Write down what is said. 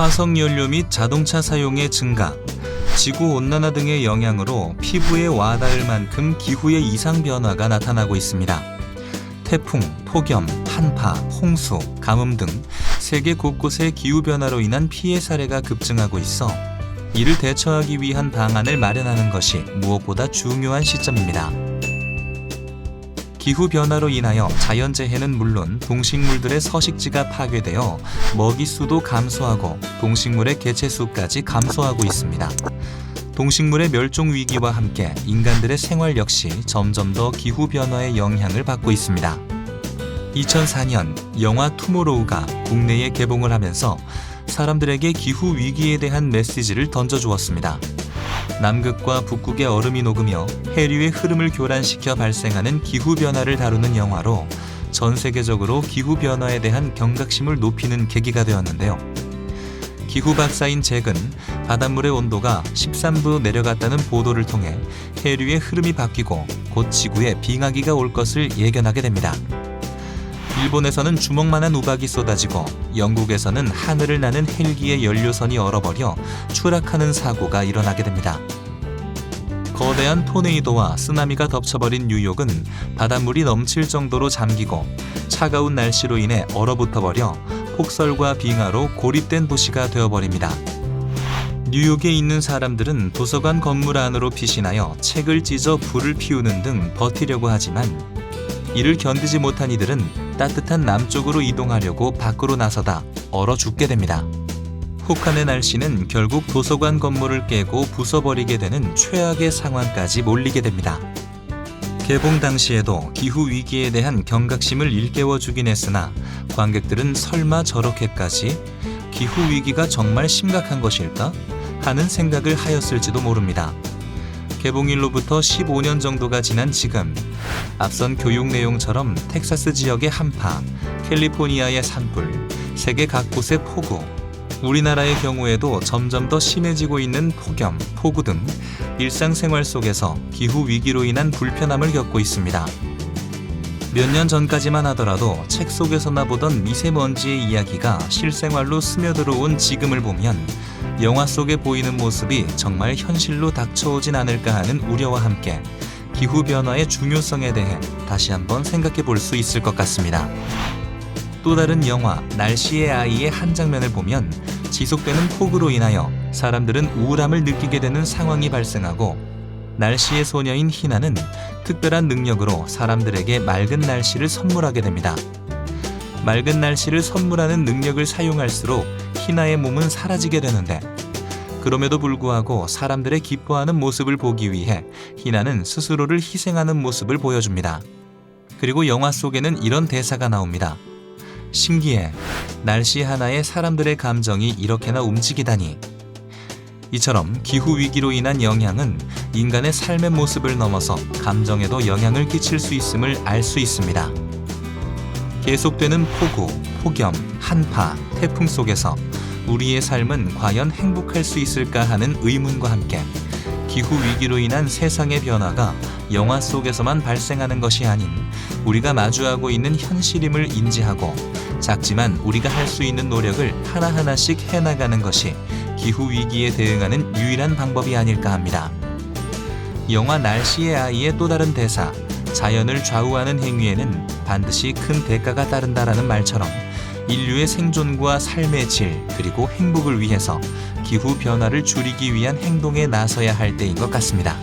화석연료 및 자동차 사용의 증가, 지구온난화 등의 영향으로 피부에 와닿을 만큼 기후의 이상 변화가 나타나고 있습니다. 태풍, 폭염, 한파, 홍수, 가뭄 등 세계 곳곳의 기후변화로 인한 피해 사례가 급증하고 있어 이를 대처하기 위한 방안을 마련하는 것이 무엇보다 중요한 시점입니다. 기후변화로 인하여 자연재해는 물론 동식물들의 서식지가 파괴되어 먹이수도 감소하고 동식물의 개체수까지 감소하고 있습니다. 동식물의 멸종 위기와 함께 인간들의 생활 역시 점점 더 기후변화의 영향을 받고 있습니다. 2004년 영화 투모로우가 국내에 개봉을 하면서 사람들에게 기후 위기에 대한 메시지를 던져주었습니다. 남극과 북극의 얼음이 녹으며 해류의 흐름을 교란시켜 발생하는 기후변화를 다루는 영화로 전 세계적으로 기후변화에 대한 경각심을 높이는 계기가 되었는데요. 기후 박사인 잭은 바닷물의 온도가 13도 내려갔다는 보도를 통해 해류의 흐름이 바뀌고 곧 지구에 빙하기가 올 것을 예견하게 됩니다. 일본에서는 주먹만한 우박이 쏟아지고 영국에서는 하늘을 나는 헬기의 연료선이 얼어버려 추락하는 사고가 일어나게 됩니다. 거대한 토네이도와 쓰나미가 덮쳐버린 뉴욕은 바닷물이 넘칠 정도로 잠기고 차가운 날씨로 인해 얼어붙어버려 폭설과 빙하로 고립된 도시가 되어버립니다. 뉴욕에 있는 사람들은 도서관 건물 안으로 피신하여 책을 찢어 불을 피우는 등 버티려고 하지만 이를 견디지 못한 이들은 따뜻한 남쪽으로 이동하려고 밖으로 나서다 얼어 죽게 됩니다. 혹한의 날씨는 결국 도서관 건물을 깨고 부숴버리게 되는 최악의 상황까지 몰리게 됩니다. 개봉 당시에도 기후 위기에 대한 경각심을 일깨워주긴 했으나 관객들은 설마 저렇게까지 기후 위기가 정말 심각한 것일까? 하는 생각을 하였을지도 모릅니다. 개봉일로부터 15년 정도가 지난 지금 앞선 교육 내용처럼 텍사스 지역의 한파, 캘리포니아의 산불, 세계 각곳의 폭우, 우리나라의 경우에도 점점 더 심해지고 있는 폭염, 폭우 등 일상생활 속에서 기후 위기로 인한 불편함을 겪고 있습니다. 몇 년 전까지만 하더라도 책 속에서나 보던 미세먼지의 이야기가 실생활로 스며들어온 지금을 보면 영화 속에 보이는 모습이 정말 현실로 닥쳐오진 않을까 하는 우려와 함께 기후변화의 중요성에 대해 다시 한번 생각해 볼 수 있을 것 같습니다. 또 다른 영화 날씨의 아이의 한 장면을 보면 지속되는 폭우로 인하여 사람들은 우울함을 느끼게 되는 상황이 발생하고 날씨의 소녀인 희나는 특별한 능력으로 사람들에게 맑은 날씨를 선물하게 됩니다. 맑은 날씨를 선물하는 능력을 사용할수록 희나의 몸은 사라지게 되는데 그럼에도 불구하고 사람들의 기뻐하는 모습을 보기 위해 희나는 스스로를 희생하는 모습을 보여줍니다. 그리고 영화 속에는 이런 대사가 나옵니다. 신기해. 날씨 하나에 사람들의 감정이 이렇게나 움직이다니. 이처럼 기후위기로 인한 영향은 인간의 삶의 모습을 넘어서 감정에도 영향을 끼칠 수 있음을 알 수 있습니다. 계속되는 폭우, 폭염, 한파, 태풍 속에서 우리의 삶은 과연 행복할 수 있을까 하는 의문과 함께 기후위기로 인한 세상의 변화가 영화 속에서만 발생하는 것이 아닌 우리가 마주하고 있는 현실임을 인지하고 작지만 우리가 할 수 있는 노력을 하나하나씩 해나가는 것이 기후위기에 대응하는 유일한 방법이 아닐까 합니다. 영화 날씨의 아이의 또 다른 대사, 자연을 좌우하는 행위에는 반드시 큰 대가가 따른다라는 말처럼 인류의 생존과 삶의 질 그리고 행복을 위해서 기후변화를 줄이기 위한 행동에 나서야 할 때인 것 같습니다.